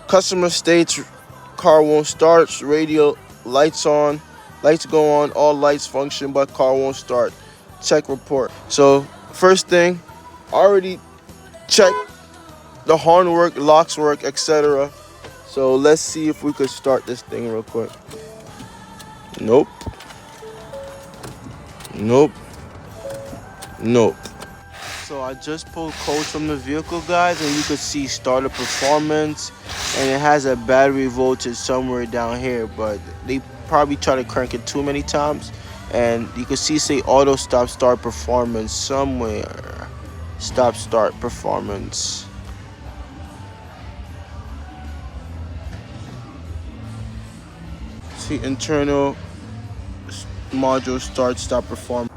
Customer states car won't start. Radio lights on. Lights go on. All lights function, but car won't start. Check report. So first thing, already checked the horn work, locks work, etc. So let's see if we could start this thing real quick. Nope. Nope. Nope. So I just pulled codes from the vehicle, guys, and you could see starter performance, and it has a battery voltage somewhere down here, but they probably try to crank it too many times, and you can see say auto stop start performance somewhere. Stop start performance. See internal module start stop performance.